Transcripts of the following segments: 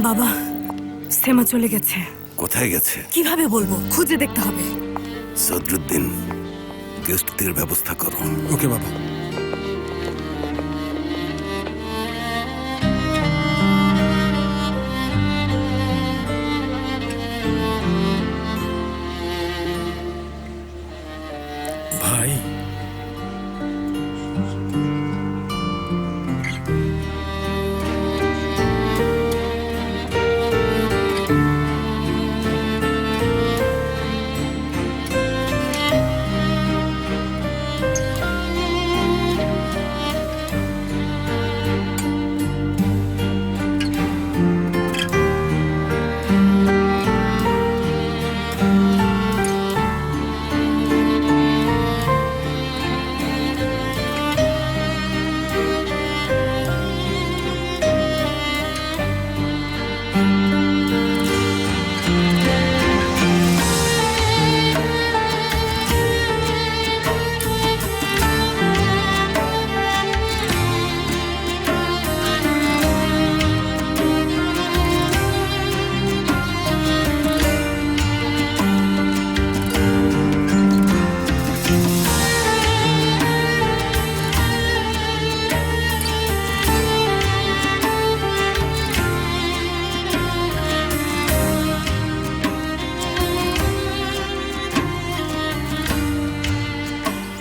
বাবা, সেমা চলে গেছে। কোথায় গেছে? কিভাবে বলবো, খুঁজে দেখতে হবে। সদরুদ্দিন, গেস্টদের ব্যবস্থা করো। ওকে বাবা। ভাই,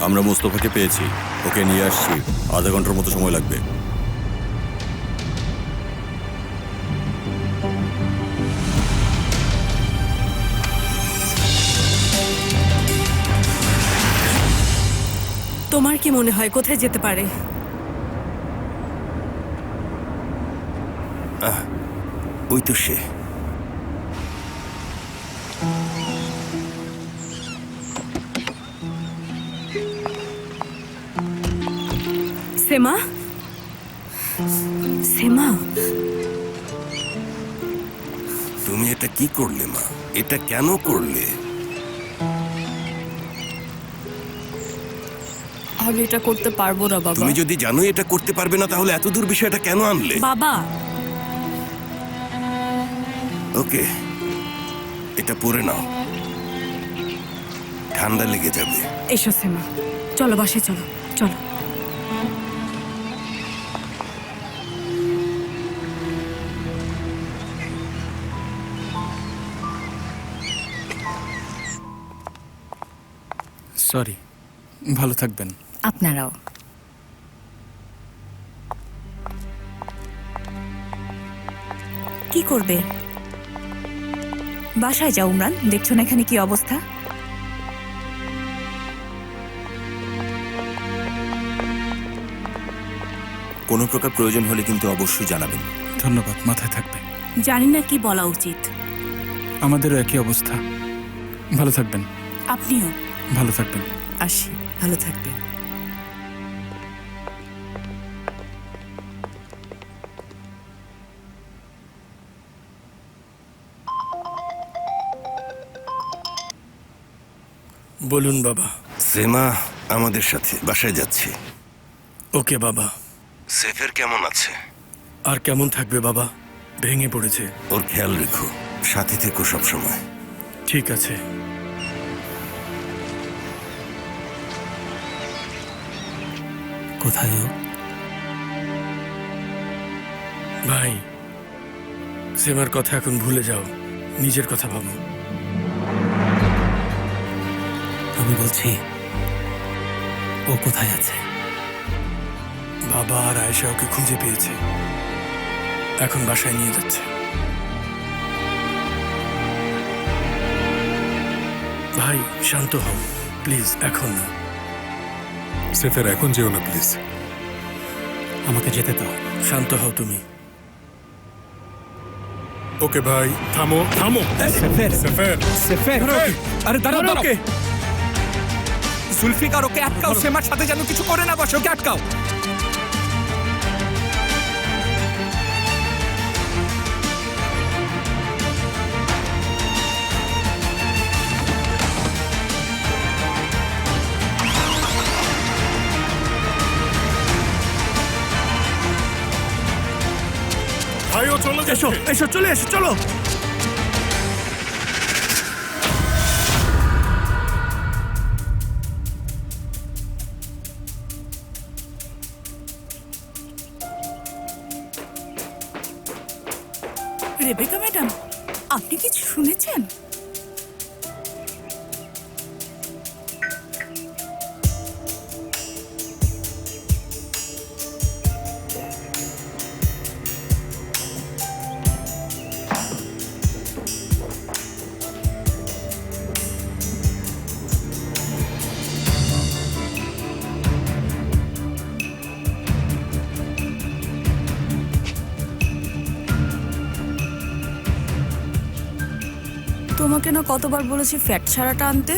আমরা মোস্তফাকে পেয়েছি, ওকে নিয়ে আসছি। আধা ঘন্টার মতো সময় লাগবে। তোমার কি মনে হয় কোথায় যেতে পারে? ওই তো সে। সেমা, সেমা, তুমি এটা কি করলে মা? এটা কেন করলে? আমি এটা করতে পারবো না বাবা। তুমি যদি জানো এটা করতে পারবে না, তাহলে এত দূর বিষয়টা কেন আনলে? বাবা, ওকে, এটা পরে নাও, ঠান্ডা লেগে যাবে। এসো সেমা, চলো বাসে চলো, চলো। সরি। ভালো থাকবেন। আপনারাও। কি করবে? বাসায় যাও উমরান, দেখছো না এখানে কি অবস্থা? কোনো প্রকার প্রয়োজন হলে কিন্তু অবশ্যই জানাবেন। ধন্যবাদ, মাথায় থাকবে। জানি না কি বলা উচিত। আমাদেরও একই অবস্থা। ভালো থাকবেন। আপনিও। ভালো থাকবেন। আসি, ভালো থাকবেন। বলুন বাবা। সেমা আমাদের সাথে বাসায় যাচ্ছে। ওকে বাবা। সেফের কেমন আছে? আর কেমন থাকবে বাবা, ভেঙে পড়েছে। ওর খেয়াল রেখো, সাথে থেকো সবসময়। ঠিক আছে। কোথায় ও? ভাই, সেমার কথা এখন ভুলে যাও, নিজের কথা ভাবো। আমি বলছি, ও কোথায় আছে? বাবা আর আয়েশা ওকে খুঁজে পেয়েছে, এখন বাসায় নিয়ে যাচ্ছে। ভাই শান্ত হও প্লিজ, এখন না। সেফের এখন যেও না প্লিজ। আমাকে যেতে দাও। শান্ত হও তুমি। ওকে ভাই, থামো থামো। সেফের, সেফের, সেফের, আরে দাঁড়াও দাঁড়াও। জুলফিকার, ওকে আটকাও। সেমার সাথে যেন কিছু করে না বসে, ওকে আটকাও। ভাইও চলে এসো যাচ্ছে এসো চলে এসো চলো। রেবেকা ম্যাডাম, আপনি কিছু শুনেছেন? তোমাকে না কতবার বলেছি ফ্যাট ছাড়াটা আনতে।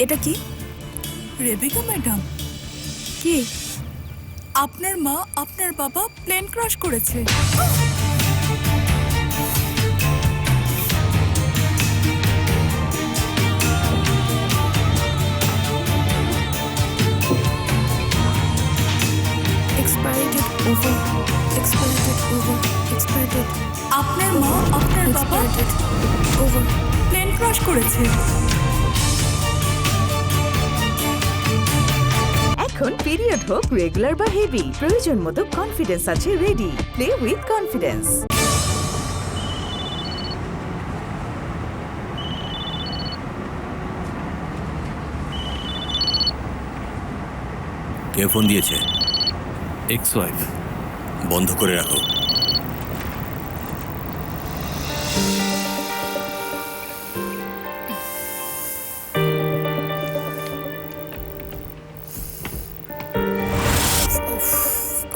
এটা কি? রেবেকা ম্যাডাম, কি? আপনার মা আপনার বাবা প্লেন ক্র্যাশ করেছে। Expiry date over. Expiry date over. Expiry date আপনার মা আপনার বাবা expiry date over. Plane crash করেছে। এখন পিরিয়ড হোক রেগুলার বা হেভি, প্রয়োজন মতো কনফিডেন্স আছে রেডি। Play with confidence. কে ফোন দিয়েছে? Ex wife. বন্ধ করে রাখো।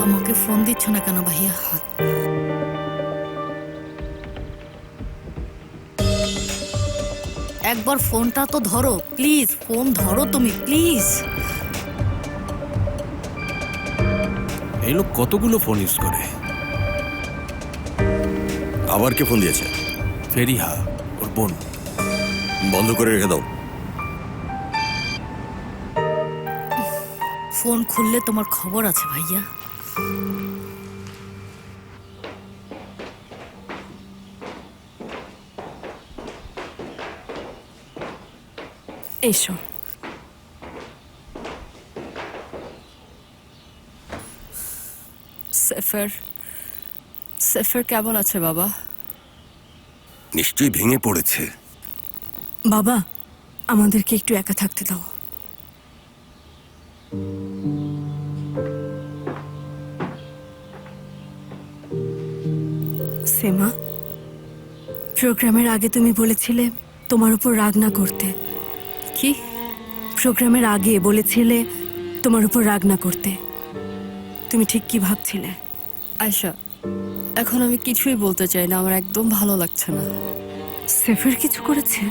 আমাকে ফোন দিচ্ছ না কেন ভাইয়া? একবার ফোনটা তো ধরো প্লিজ। ফোন ধরো তুমি প্লিজ। এই লোক কতগুলো ফোন ইউজ করে। আবার কে ফোন দিয়েছে? ফেরিহা, ওর বোন। বন্ধ করে রেখে দাও। ফোন খুললে তোমার খবর আছে ভাইয়া। এসো। সেফের কেমন আছে বাবা? নিশ্চয়ই ভেঙে পড়েছে। বাবা, আমাদেরকে একটু একা থাকতে দাও। সেমা, প্রোগ্রামের আগে তুমি বলেছিলে তোমার উপর রাগ না করতে। কি? প্রোগ্রামের আগে বলেছিলে তোমার উপর রাগ না করতে। তুমি ঠিক কি ভাবছিলে? আয়শা, এখন আমি কিছুই বলতে চাই না, আমার একদম ভালো লাগছে না। সেফের কিছু করেছে?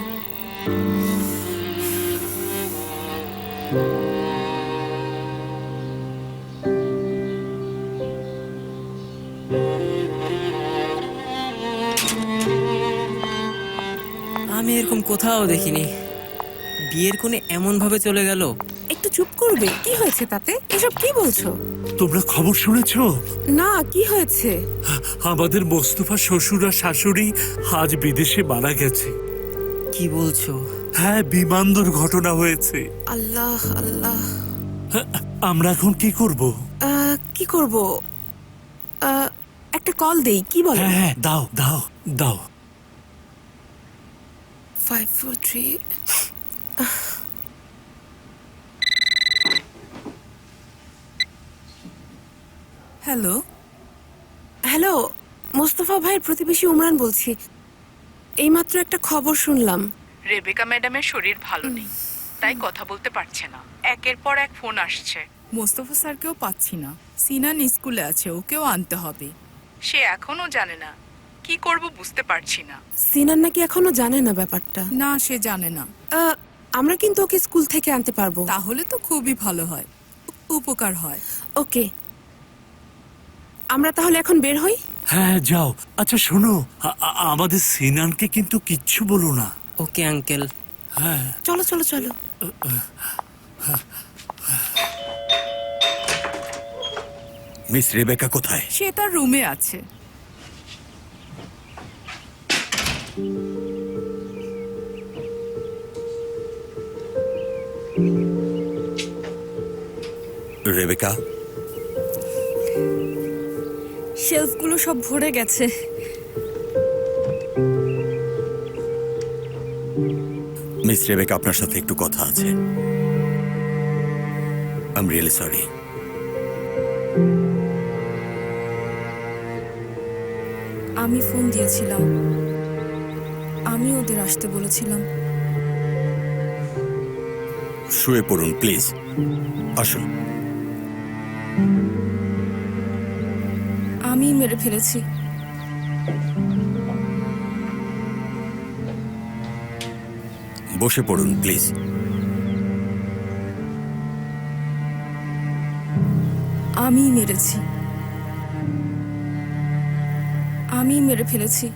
আমি এরকম কোথাও দেখিনি। বিয়ের কোণে এমন ভাবে চলে গেল। একটু চুপ করবে? কি হয়েছে তাতে? এসব কি বলছো? তোমরা খবর শুনেছো? না, কি হয়েছে? আমাদের মোস্তফা শ্বশুর আর শাশুড়ি আজ বিদেশে মারা গেছে। কি বলছো? হ্যাঁ, বিমান দুর্ঘটনা হয়েছে। আল্লাহ আল্লাহ। আমরা এখন কি করব? কি করব? একটা কল দেই, কি বল? হ্যাঁ হ্যাঁ, দাও দাও দাও। 5 4 3। হ্যালো হ্যালো, মোস্তফা ভাইয়ের প্রতিবেশী উমরান বলছি। এইমাত্র একটা খবর শুনলাম। রেবেকা ম্যাডামের শরীর ভালো নেই, তাই কথা বলতে পারছে না। একের পর এক ফোন আসছে। মোস্তফা স্যারকেও পাচ্ছি না। সিনান স্কুলে আছে, ওকেও আনতে হবে। সে এখনো জানে না কি করব, বুঝতে পারছি না। সিনান নাকি এখনো জানে না ব্যাপারটা? না, সে জানে না। আমরা কিন্তু ওকে স্কুল থেকে আনতে পারবো। তাহলে তো খুবই ভালো হয়, উপকার হয়। ওকে, আমরা তাহলে এখন বের হই। হ্যাঁ যাও। আচ্ছা শোনো, আমাদের সিনানকে কিন্তু কিচ্ছু বলো না। Okay uncle. হ্যাঁ চলো চলো চলো। মিস রেবেকা কোথায়? সে তার রুমে আছে। রেবেকা, শেলফগুলো সব ভরে গেছে। মিস রেবেকা, আপনার সাথে একটু কথা আছে। I am really sorry. আমি ফোন দিয়েছিলাম, আমি ওদের আসতে বলেছিলাম। শুয়ে পড়ুন প্লিজ, আসুন। আমি মেরে ফেলেছি। বসে পড়ুন প্লিজ। আমি মেরেছি, আমি মেরে ফেলেছি।